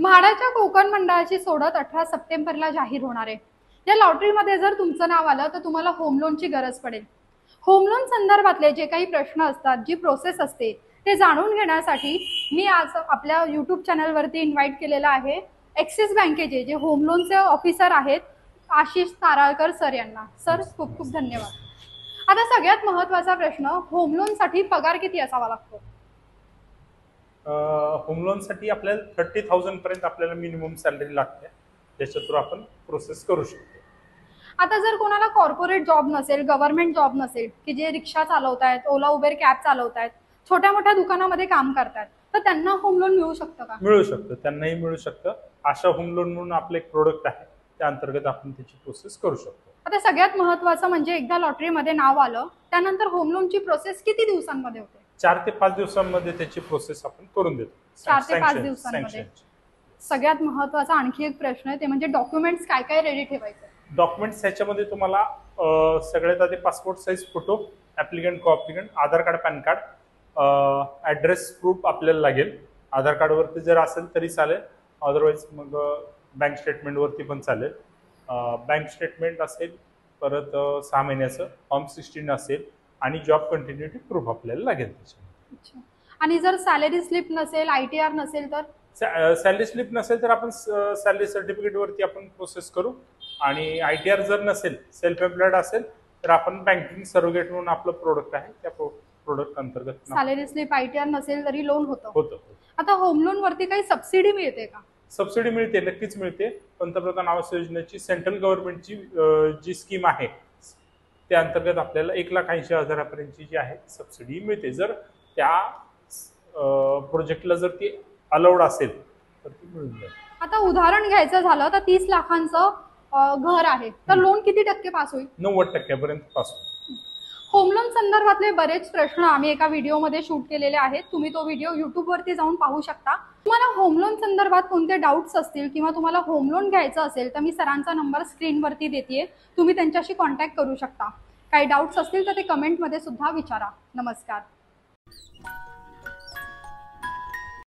म्हाडाच्या कोकण मंडळाची सोडत 18 सप्टेंबरला जाहीर होणार आहे। या लॉटरीमध्ये जर तुमचं नाव आलं तर तुम्हाला होम लोनची गरज पडेल। होम लोन संदर्भातले जे काही प्रश्न असतात, जी प्रोसेस असते ते जाणून घेण्यासाठी मी आज आपल्या YouTube चॅनलवरती इन्व्हाइट केलेला आहे ॲक्सिस बँकेचे जे होम लोनचे ऑफिसर आहेत आशिष ताराळकर सर यांना। सर खूप खूप धन्यवाद। आता सगळ्यात महत्त्वाचा प्रश्न, होम लोनसाठी पगार किती असावा लागतो? होम लोनसाठी आपल्याला 30,000 पर्यंत आपल्याला मिनिमम सॅलरी लागते, त्याच्या थ्रू आपण प्रोसेस करू शकतो। आता जर कोणाला कॉर्पोरेट जॉब नसेल, गव्हर्नमेंट जॉब नसेल, की जे रिक्षा चालवतायत, ओला उबेर कॅब चालवतायत, छोट्या मोठ्या दुकानामध्ये काम करतात, तर त्यांना होम लोन मिळू शकतं का? मिळू शकतं, त्यांनाही मिळू शकतं। आशा होम लोन म्हणून आपलं एक प्रोडक्ट आहे, त्या अंतर्गत आपण त्याची प्रोसेस करू शकतो। आता सगळ्यात महत्त्वाचं म्हणजे एकदा लॉटरीमध्ये नाव आलं त्यानंतर होम लोनची प्रोसेस किती दिवसांमध्ये होते? 4 ते 5 दिवसांमध्ये त्याची प्रोसेस आपण करून देतो। 4 ते 5 दिवसांमध्ये। सगळ्यात महत्त्वाचा आणखी एक प्रश्न आहे, ते म्हणजे डॉक्युमेंट्स काय काय रेडी ठेवायचं? डॉक्युमेंट्स ह्याच्यामध्ये तुम्हाला सगळ्यात आधी passport size photo, applicant co-applicant, Aadhaar card, PAN card, address proof आपल्याला लागेल। आधार कार्डवरती जर असेल तरी चालेल, अदरवाईज मग बँक स्टेटमेंटवरती पण चालेल। बँक स्टेटमेंट असेल, परत 6 महिन्याचं फॉर्म 16 असेल आणि जॉब कंटिन्युटी प्रूफ आपल्याला लागेल त्याच्यामध्ये। आणि जर सॅलरी स्लिप नसेल, ITR नसेल तर? सॅलरी स्लिप नसेल तर आपण सॅलरी सर्टिफिकेटवरती आपण प्रोसेस करू, आणि ITR जर नसेल, सेल्फ एम्प्लॉयड असेल तर आपण बँकिंग सर्व्हिगेट म्हणून आपलं प्रोडक्ट आहे, त्या प्रोडक्ट अंतर्गत सॅलरी स्लिप ITR नसेल तरी लोन होतं। आता होम लोन वरती काही सबसिडी मिळते का? सबसिडी मिळते, नक्कीच मिळते। पंतप्रधान आवास योजनेची सेंट्रल गव्हर्नमेंटची जी स्कीम आहे त्या अंतर्गत आपल्याला 1,80,000 पर्यंतची जी आहे सबसिडी मिळते, जर त्या प्रोजेक्टला जर ती अलाउड असेल तर ती मिळून जाईल। आता उदाहरण घ्यायचं झालं तर 30 लाखांचं घर आहे तर लोन किती टक्के पास होईल? 90% पर्यंत पास होईल। होम लोन संदर्भातले बरेच प्रश्न आम्ही एका व्हिडिओमध्ये शूट केलेले आहेत, तुम्ही तो व्हिडिओ YouTube वरती जाऊन पाहू शकता। तुम्हाला होम लोन संदर्भात कोणते डाऊट्स असतील किंवा तुम्हाला होम लोन घ्यायचं असेल तर मी सरांचा नंबर स्क्रीनवरती देतेय, तुम्ही त्यांच्याशी कॉन्टॅक्ट करू शकता। काही डाऊट्स असतील तर ते कमेंटमध्ये सुद्धा विचारा। नमस्कार।